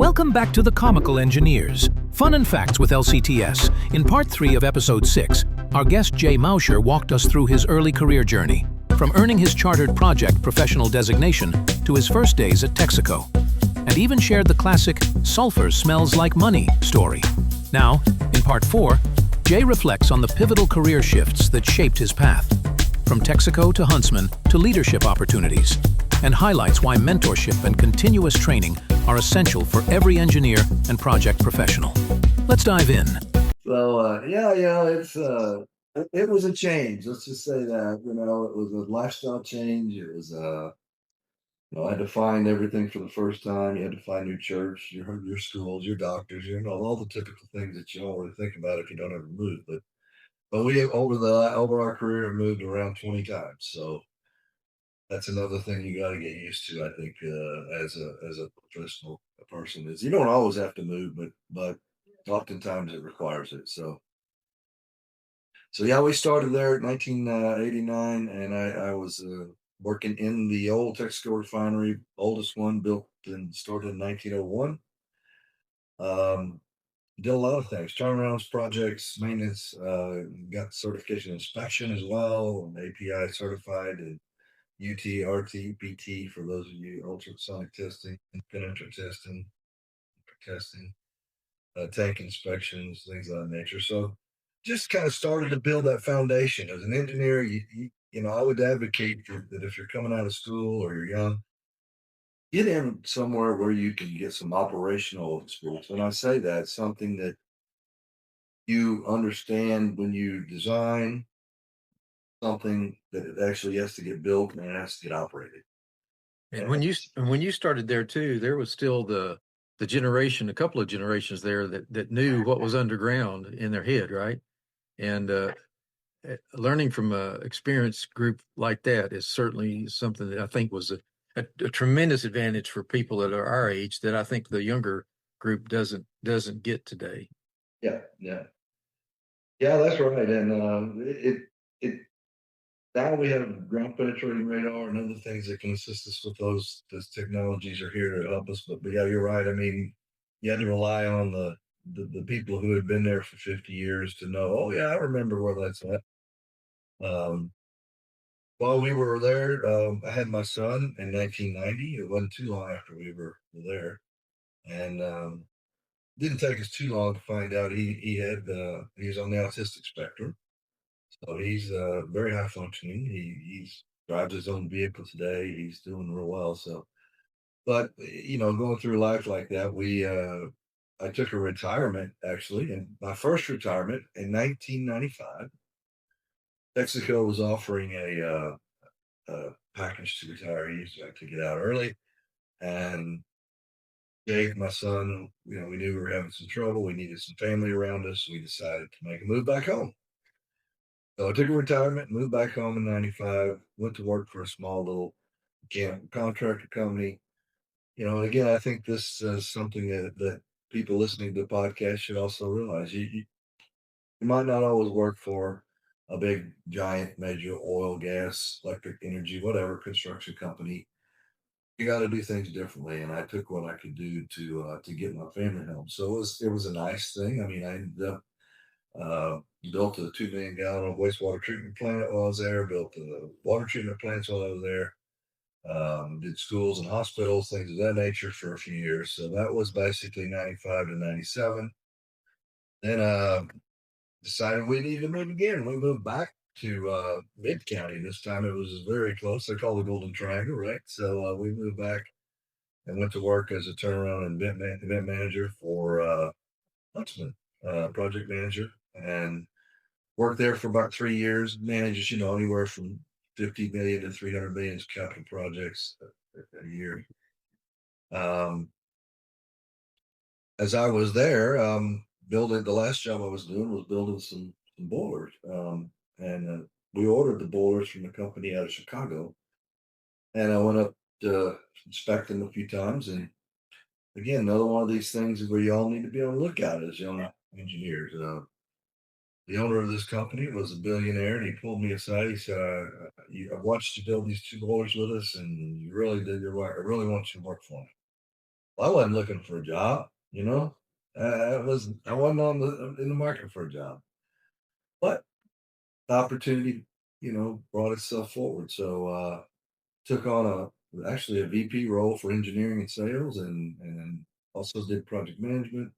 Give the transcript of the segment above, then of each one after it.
Welcome back to The Comical Engineers, Fun and Facts with LCTS. In Part 3 of Episode 6, our guest Jay Moser walked us through his early career journey, from earning his Chartered Project Professional designation to his first days at Texaco, and even shared the classic "Sulfur smells like money" story. Now, in Part 4, Jay reflects on the pivotal career shifts that shaped his path, from Texaco to Huntsman to leadership opportunities, and highlights why mentorship and continuous training are essential for every engineer and project professional. Let's dive in. So it was a change. Let's just say that it was a lifestyle change. It was I had to find everything for the first time. You had to find your church, your schools, your doctors, all the typical things that you don't really think about if you don't ever move. But we over our career have moved around 20 times. So that's another thing you got to get used to. I think as a professional person is you don't always have to move, but oftentimes it requires it. So yeah, we started there in 1989, and I was working in the old Texaco refinery, oldest one built and started in 1901. Um, did a lot of things, turnarounds, projects, maintenance. Got certification inspection as well, API certified, and UT, RT, PT for those of you ultrasonic testing, penetrative testing, tank inspections, things of that nature. So just kind of started to build that foundation. As an engineer, I would advocate that if you're coming out of school or you're young, get in somewhere where you can get some operational experience. When I say that, something that you understand when you design something that it actually has to get built and it has to get operated. And And when you started there too, there was still the generation, a couple of generations there that knew what was underground in their head, right? And learning from a experienced group like that is certainly something that I think was a tremendous advantage for people that are our age that I think the younger group doesn't get today. yeah, that's right. And it now we have ground penetrating radar and other things that can assist us with those technologies are here to help us. But yeah, you're right. I mean, you had to rely on the people who had been there for 50 years to know, oh yeah, I remember where that's at. Um, while we were there, I had my son in 1990. It wasn't too long after we were there, and didn't take us too long to find out he was on the autistic spectrum. So he's very high functioning. He's drives his own vehicle today. He's doing real well. So, but going through life like that, I took a retirement actually, and my first retirement in 1995. Texaco was offering a package to retirees to get out early, and Jake, my son, we knew we were having some trouble. We needed some family around us. We decided to make a move back home. So I took a retirement, moved back home in 95, went to work for a small little contractor company. And again, I think this is something that people listening to the podcast should also realize. You might not always work for a big, giant, major oil, gas, electric, energy, whatever construction company. You got to do things differently, and I took what I could do to get my family home. So it was a nice thing. I mean, I ended up built a 2 million gallon wastewater treatment plant while I was there. Built water treatment plants while I was there. Did schools and hospitals, things of that nature for a few years. So that was basically 95 to 97. Then decided we needed to move again. We moved back to Mid County. This time it was very close. They call the Golden Triangle, right? So we moved back and went to work as a turnaround and event manager for Huntsman, project manager, and worked there for about 3 years. Manages, anywhere from 50 million to 300 million capital projects a year. As I was there, building the last job I was doing was building some boilers, and we ordered the boilers from a company out of Chicago, and I went up to inspect them a few times. And again, another one of these things where you all need to be on the lookout as young engineers. The owner of this company was a billionaire, and he pulled me aside. He said, "I watched you build these two boilers with us, and you really did your work. I really want you to work for me." I wasn't looking for a job, you know. I wasn't in the market for a job, but the opportunity, brought itself forward. So took on actually a VP role for engineering and sales, and also did project management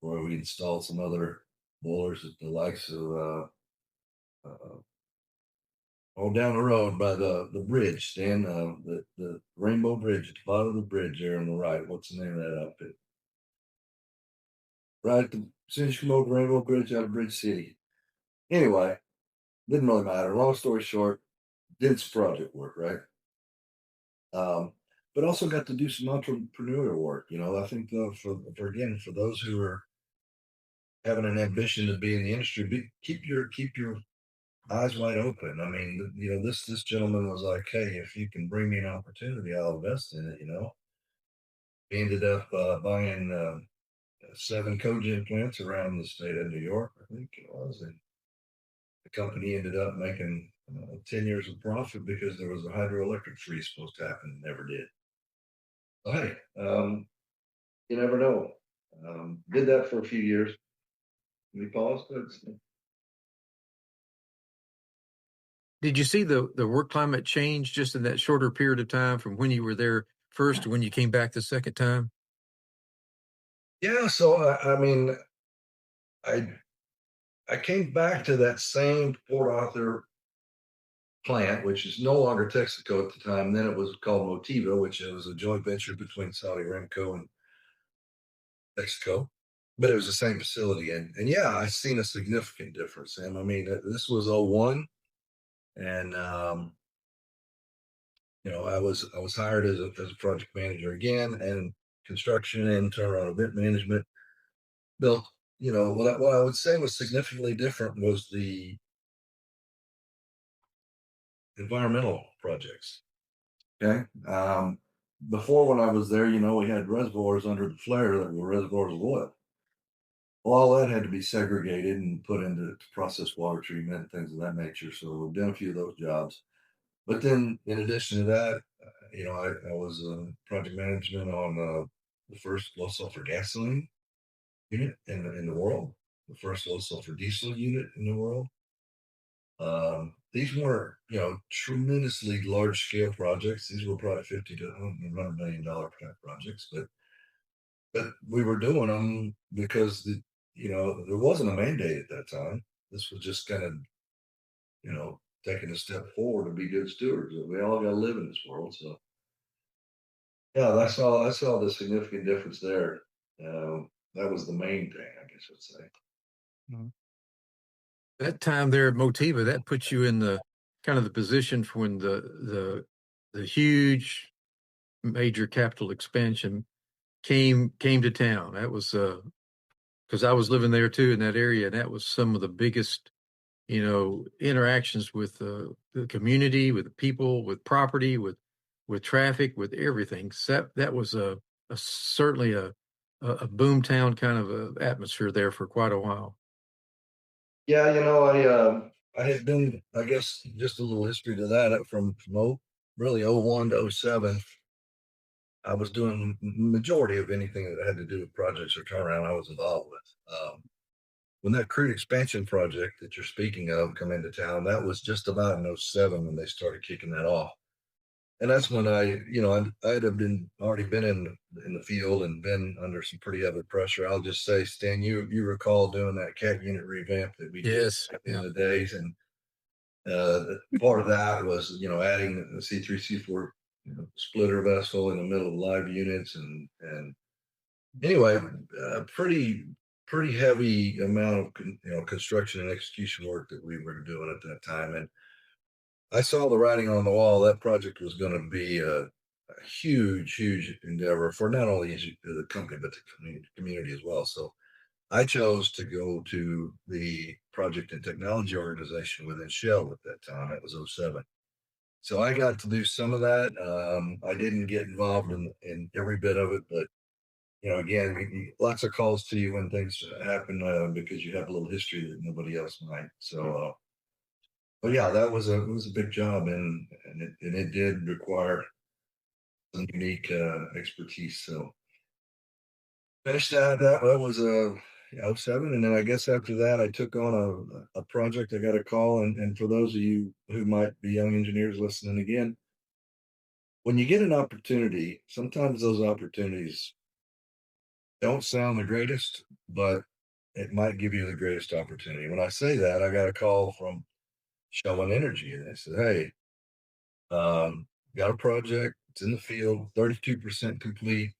where we installed some other boilers at the likes of uh, all down the road by the bridge, Stan, the Rainbow Bridge at the bottom of the bridge there on the right. What's the name of that outfit? Right at the, as soon as you come over the Rainbow Bridge out of Bridge City. Anyway, didn't really matter. Long story short, did some project work, right? Um, but also got to do some entrepreneurial work. I think for again for those who are having an ambition to be in the industry, keep your eyes wide open. I mean, this gentleman was like, "Hey, if you can bring me an opportunity, I'll invest in it." He ended up buying 7 cogen plants around the state of New York, I think it was, and the company ended up making 10 years of profit because there was a hydroelectric freeze supposed to happen and never did. So, hey, you never know. Did that for a few years. We paused. Did you see the work climate change just in that shorter period of time from when you were there first to when you came back the second time? Yeah. So I mean, I I came back to that same Port Arthur plant, which is no longer Texaco at the time. Then it was called Motiva, which was a joint venture between Saudi Aramco and Texaco. But it was the same facility, and yeah, I seen a significant difference. And I mean, this was '01, and I was hired as a project manager again, and construction and turnaround event management. Built, what I would say was significantly different was the environmental projects. Okay. Before when I was there, we had reservoirs under the flare that were reservoirs of oil. Well, all that had to be segregated and put into process water treatment and things of that nature. So we've done a few of those jobs. But then, in addition to that, I was project management on the first low sulfur gasoline unit in the world, the first low sulfur diesel unit in the world. These weren't, tremendously large scale projects. These were probably 50 to $100 million type projects, but we were doing them because there wasn't a mandate at that time. This was just kind of, taking a step forward to be good stewards. We all got to live in this world. So yeah, I saw the significant difference there. That was the main thing, I guess I'd say. Mhm. That time there at Motiva, that puts you in the kind of the position for when the huge major capital expansion came to town. That was because I was living there too in that area, and that was some of the biggest, interactions with the community, with the people, with property, with traffic, with everything. So that was a certainly a boom town kind of a atmosphere there for quite a while. Yeah, I had been, I guess, just a little history to that from really '01 to '07. I was doing majority of anything that had to do with projects or turnaround I was involved with. When that crude expansion project that you're speaking of come into town, that was just about in '07 when they started kicking that off. And that's when I'd have already been in the field and been under some pretty heavy pressure. I'll just say, Stan, you recall doing that cat unit revamp that we did Yes. back in Yeah. the days, and part of that was adding a C3 C4 splitter vessel in the middle of live units, and anyway, pretty heavy amount of construction and execution work that we were doing at that time. And I saw the writing on the wall. That project was going to be a huge endeavor for not only the company but the community as well. So I chose to go to the project and technology organization within Shell at that time. It was '07. So I got to do some of that. I didn't get involved in every bit of it, but again, lots of calls to you when things happen because you have a little history that nobody else might. So, but yeah, it was a big job, and it did require some unique expertise. So Finished that was '07, and then I guess after that I took on a project. I got a call, and for those of you who might be young engineers listening again, when you get an opportunity, sometimes those opportunities don't sound the greatest, but it might give you the greatest opportunity. When I say that, I got a call from Showing Energy, and they said, "Hey, got a project. It's in the field, 32% complete.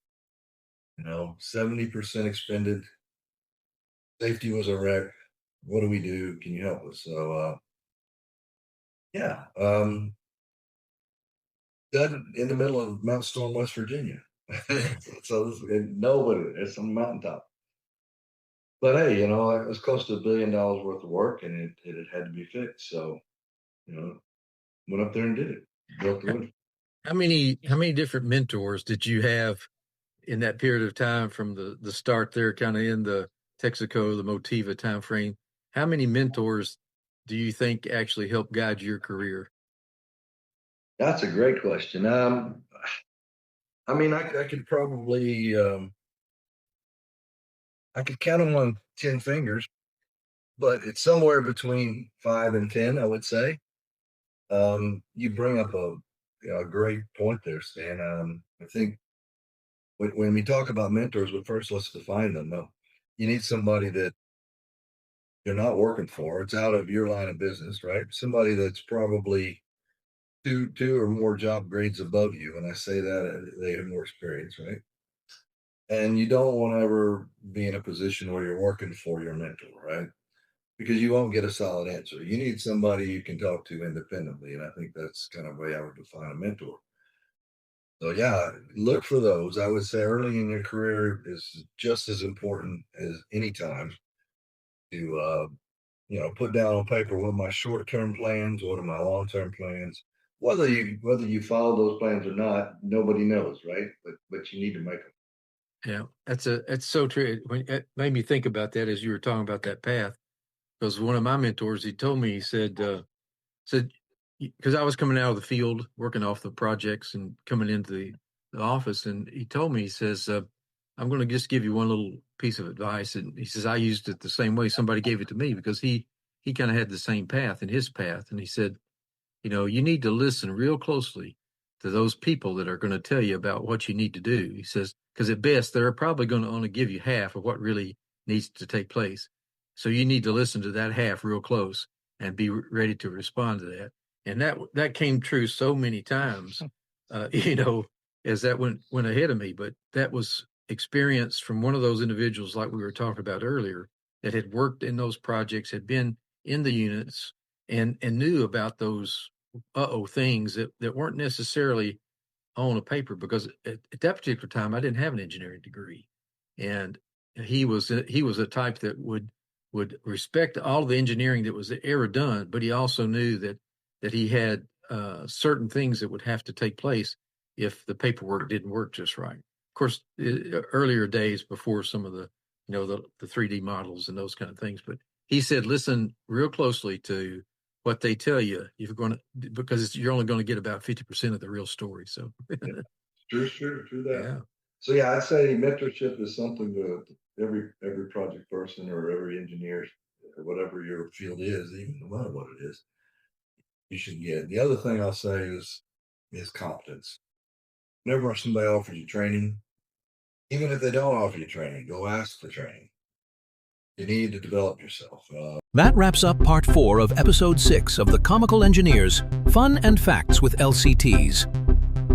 70% expended. Safety was a wreck. What do we do? Can you help us?" So, yeah, done in the middle of Mount Storm, West Virginia. So nobody, it's on a mountaintop. But hey, it was close to $1 billion worth of work, and it had to be fixed. So, you know, went up there and did it. Built the roof. How many different mentors did you have in that period of time from the start there, kind of in the Texaco, the Motiva time frame? How many mentors do you think actually helped guide your career? That's a great question. I could probably I could count them on 10 fingers, but it's somewhere between 5 and 10, I would say. You bring up a great point there, Stan. I think when we talk about mentors, but first let's define them. Though you need somebody that you're not working for; it's out of your line of business, right? Somebody that's probably two or more job grades above you. And I say that they have more experience, right? And you don't want to ever be in a position where you're working for your mentor, right? Because you won't get a solid answer. You need somebody you can talk to independently. And I think that's kind of the way I would define a mentor. So yeah, look for those. I would say early in your career is just as important as any time to put down on paper what my short-term plans, what are my long-term plans. Whether you follow those plans or not, nobody knows, right? But you need to make them. Yeah, that's so true. It made me think about that as you were talking about that path. Because one of my mentors, he told me, he said, because I was coming out of the field, working off the projects and coming into the office, and he told me, he says, I'm going to just give you one little piece of advice. And he says, I used it the same way somebody gave it to me, because he kind of had the same path in his path. And he said, you need to listen real closely to those people that are going to tell you about what you need to do. He says, because at best, they're probably going to only give you half of what really needs to take place. So you need to listen to that half real close and be ready to respond to that. And that came true so many times, as that went ahead of me. But that was experience from one of those individuals, like we were talking about earlier, that had worked in those projects, had been in the units, and knew about those things that weren't necessarily on a paper, because at that particular time I didn't have an engineering degree. And he was a type that would respect all the engineering that was ever done, but he also knew that he had certain things that would have to take place if the paperwork didn't work just right. Of course, earlier days before some of the the 3D models and those kind of things. But he said, listen real closely to what they tell you. Because you're only going to get about 50% of the real story. So True that. yeah. So yeah, I'd say mentorship is something that every project person or every engineer or whatever your field is, even no matter what it is, you should get. The other thing I'll say is competence. Whenever somebody offers you training, even if they don't offer you training, go ask for training. You need to develop yourself. That wraps up part 4 of episode 6 of The Comical Engineers, Fun and Facts with LCTs.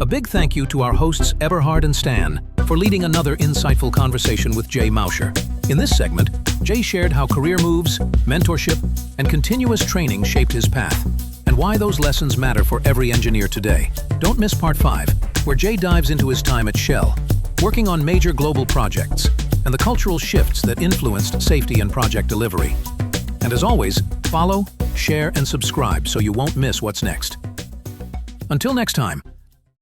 A big thank you to our hosts Eberhard and Stan for leading another insightful conversation with Jay Moser. In this segment, Jay shared how career moves, mentorship, and continuous training shaped his path, and why those lessons matter for every engineer today. Don't miss part 5, where Jay dives into his time at Shell, working on major global projects, and the cultural shifts that influenced safety and project delivery. And as always, follow, share, and subscribe so you won't miss what's next. Until next time,